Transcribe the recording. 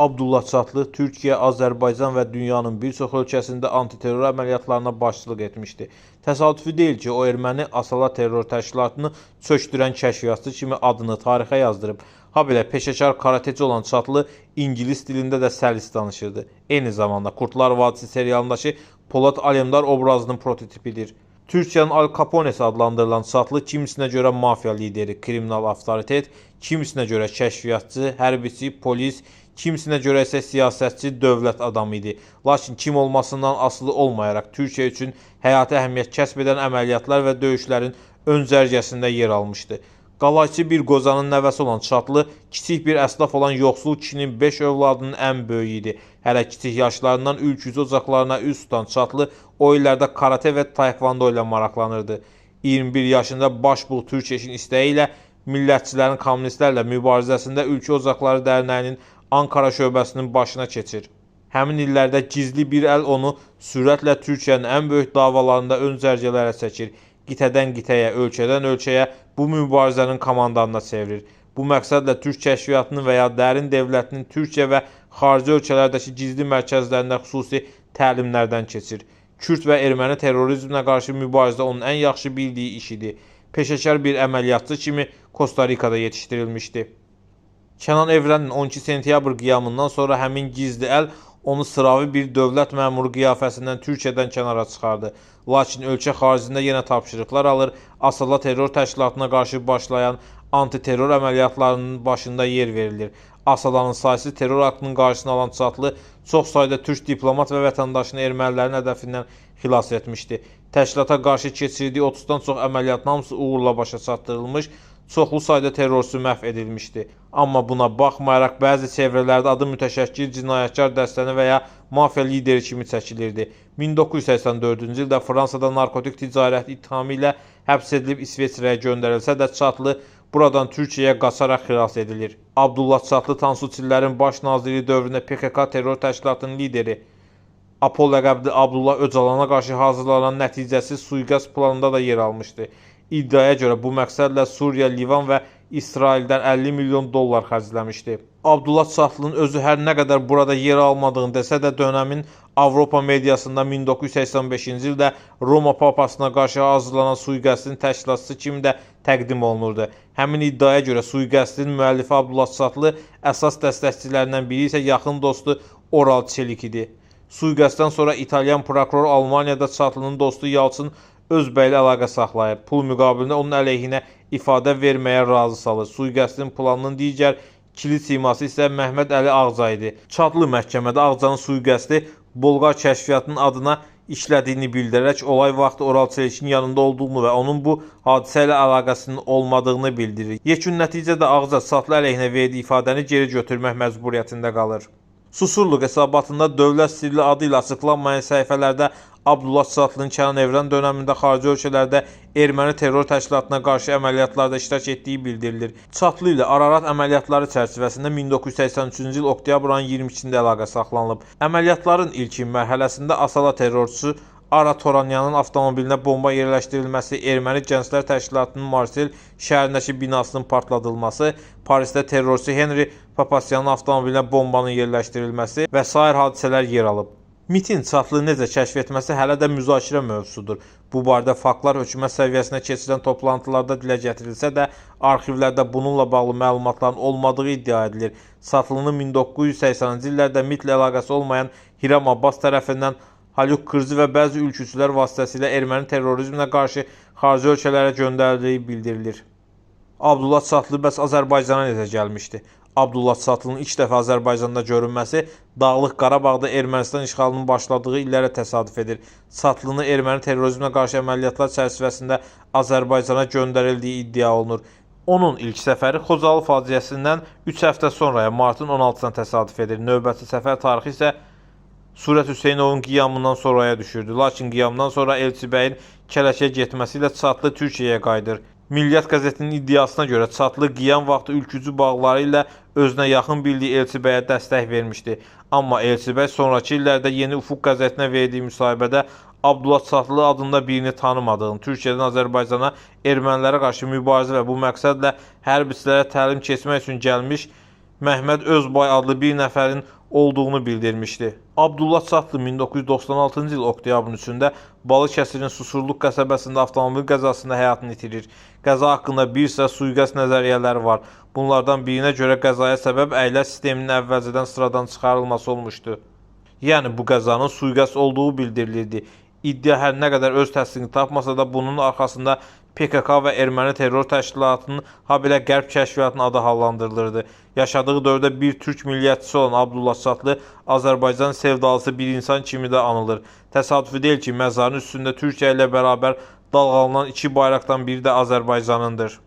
Abdullah Çatlı Türkiyə, Azərbaycan və dünyanın bir çox ölkəsində antiterror əməliyyatlarına başçılıq etmişdi. Təsadüfi deyil ki, o erməni Asala terror təşkilatını çökdürən kəşfiyyatçı kimi adını tarixə yazdırıb. Habelə peşəkar karateci olan Çatlı ingilis dilində də səlis danışırdı. Eyni zamanda Kurtlar Vadisi serialındakı Polad Alemdar obrazının prototipidir. Türkiyənin Al Caponesi adlandırılan Çatlı kimisinə görə mafiya lideri, kriminal avtoritet, kimisinə görə kəşfiyyatçı, hərbiçi, polis, kimisinə görə isə siyasətçi, dövlət adamı idi. Lakin kim olmasından asılı olmayaraq Türkiyə üçün həyati əhəmiyyət kəsb edən əməliyyatlar və döyüşlərin ön cərgəsində yer almışdı. Qalayçı bir qozanın nəvəsi olan Çatlı, kiçik bir əsnaf olan yoxsul kişinin 5 övladının ən böyüyü idi. Hələ kiçik yaşlarından ülkücü ocaqlarına üz tutan Çatlı o illərdə karate və taekvondo ilə maraqlanırdı. 21 yaşında Başbuğ Türkeşin istəyi ilə millətçilərin kommunistlərlə mübarizəsində Ülkü Ocaqları Dərnəyinin Ankara şöbəsinin başına keçir. Həmin illərdə gizli bir əl onu sürətlə Türkiyənin ən böyük davalarında ön cərgələrə çəkir. Qitədən qitəyə, ölkədən ölkəyə bu mübarizənin komandanına çevirir. Bu məqsədlə Türk kəşfiyyatının və ya dərin dövlətinin Türkiyə və xarici ölkələrdəki gizli mərkəzlərində xüsusi təlimlərdən keçir. Kürd və erməni terrorizminə qarşı mübarizə onun ən yaxşı bildiyi iş idi. Peşəkar bir əməliyyatçı kimi Kosta-Rikada yetişdirilmişdi. Kənan Evrenin 12 sentyabr qiyamından sonra həmin gizli əl onu sıravi bir dövlət məmuru qiyafəsindən Türkiyədən kənara çıxardı. Lakin ölkə xaricində yenə tapşırıqlar alır, Asala terror təşkilatına qarşı başlayan antiterror əməliyyatlarının başında yer verilir. Asalanın saysız terror aktının qarşısını alan Çatlı çox sayda türk diplomat və vətəndaşını ermənilərin hədəfindən xilas etmişdi. Təşkilata qarşı keçirdiyi 30-dan çox əməliyyatın hamısı uğurla başa çatdırılmış, çoxlu sayda terrorçu məhv edilmişdi. Amma buna baxmayaraq bəzi çevrələrdə adı mütəşəkkil cinayətkar dəstəni və ya mafiya lideri kimi çəkilirdi. 1984-cü ildə Fransada narkotik ticarəti ittihamı ilə həbs edilib İsveçrəyə göndərilsə də Çatlı buradan Türkiyəyə qaçaraq xilas edilir. Abdullah Çatlı Tansu Çillərin baş naziri dövründə PKK terror təşkilatının lideri, Apo ləqəbli Abdullah Öcalana qarşı hazırlanan nəticəsiz sui-qəsd planında da yer almışdı. İddiaya görə bu məqsədlə Suriya, Livan və İsraildən 50 milyon dollar xərcləmişdi. Abdullah Çatlının özü hər nə qədər burada yer almadığını desə də dönəmin Avropa mediasında 1985-ci ildə Roma papasına qarşı hazırlanan sui-qəsdin təşkilatçısı kimi də təqdim olunurdu. Həmin iddiaya görə sui-qəsdin müəllifi Abdullah Çatlı əsas dəstəkçilərindən biri isə yaxın dostu Oral Çelik idi. Sui-qəsddən sonra İtalyan prokuror Almaniyada Çatlının dostu Yalçın Özbək ilə əlaqə saxlayıb. Pul müqabilində onun əleyhinə ifadə verməyə razı salır. Sui-qəsdin planının digər kilit siması isə Məhməd Əli Ağca idi. Çatlı məhkəmədə Ağcanın sui-qəsdi Bolqar kəşfiyyatının adına işlədiyini bildirərək olay vaxtı Oral Çelikin yanında olduğunu və onun bu hadisə ilə əlaqəsinin olmadığını bildirir. Yekun nəticədə Ağca Çatlı əleyhinə verdiyi ifadəni geri götürmək məcburiyyətində qalır. Susurluq hesabatında dövlət sirli adı ilə açıqlanmayan səhifələrdə Abdullah Çatlının Kənan Evren dönəmində xarici ölkələrdə erməni terror təşkilatına qarşı əməliyyatlarda iştirak etdiyi bildirilir. Çatlı ilə Ararat əməliyyatları çərçivəsində 1983-cü il oktyabr ayının 22-də əlaqə saxlanılıb. Əməliyyatların ilkin mərhələsində Asala terrorçusu Ara Toranyanın avtomobilinə bomba yerləşdirilməsi, erməni gənclər təşkilatının Marsel şəhərindəki binasının partladılması, Parisdə terrorçu Henri Papasyanın avtomobilinə bombanın yerləşdirilməsi və sair hadisələr yer alıb. MİT-in Çatlı necə kəşf etməsi hələ də müzakirə mövzusudur. Bu barədə faktlar hökumət səviyyəsinə keçirilən toplantılarda dilə gətirilsə də, arxivlərdə bununla bağlı məlumatların olmadığı iddia edilir. Çatlının 1980-ci illərdə MİT-lə əlaqəsi olmayan Hiram Abbas tərəfindən Haluk Kırcı və bəzi ülkücülər vasitəsilə erməni terrorizminə qarşı xarici ölkələrə göndərildiyi bildirilir. Abdullah Çatlı bəs Azərbaycana necə gəlmişdi? Abdullah Çatlının ilk dəfə Azərbaycanda görünməsi Dağlıq Qarabağda Ermənistan işğalının başladığı illərə təsadüf edir. Çatlını erməni terrorizminə qarşı əməliyyatlar çərçivəsində Azərbaycana göndərildiyi iddia olunur. Onun ilk səfəri Xocalı faciəsindən 3 həftə sonraya martın 16-sına təsadüf edir. Növbəti səfər tarixi isə Surət Hüseynovun qiyamından sonraya düşürdü. Lakin qiyamdan sonra Elçibəyin Kələşə getməsi ilə Çatlı Türkiyəyə qayıdır. Millət qəzetinin iddiasına görə Çatlı qiyam vaxtı ülkücü bağları ilə özünə yaxın bildiyi Elçibəyə dəstək vermişdi. Amma Elçibəy sonrakı illərdə Yeni Ufuq qəzetinə verdiyi müsahibədə Abdullah Çatlı adında birini tanımadığını, Türkiyədən Azərbaycana ermənilərə qarşı mübarizə və bu məqsədlə hərbiçilərə təlim keçmək üçün gəlmiş Məhməd Özbay adlı bir nəfərin olduğunu bildirmişdi. Abdullah Çatlı 1996-cı il oktyabrın 3-də Balıkəsirin Susurluq qəsəbəsində avtomobil qəzasında həyatını itirir. Qəza haqqında bir sıra sui-qəsd nəzəriyyələri var. Bunlardan birinə görə qəzaya səbəb əyləc sisteminin əvvəlcədən sıradan çıxarılması olmuşdu. Yəni bu qəzanın sui-qəsd olduğu bildirilirdi. İddia hər nə qədər öz təsdiqini tapmasa da bunun arxasında PKK və erməni terror təşkilatının, habelə Qərb kəşfiyyatının adı hallandırılırdı. Yaşadığı dövrdə bir türk milliyyətçisi olan Abdullah Çatlı Azərbaycan sevdalısı bir insan kimi də anılır. Təsadüfi deyil ki, məzarın üstündə Türkiyə ilə bərabər dalğalanan iki bayraqdan biri də Azərbaycanındır.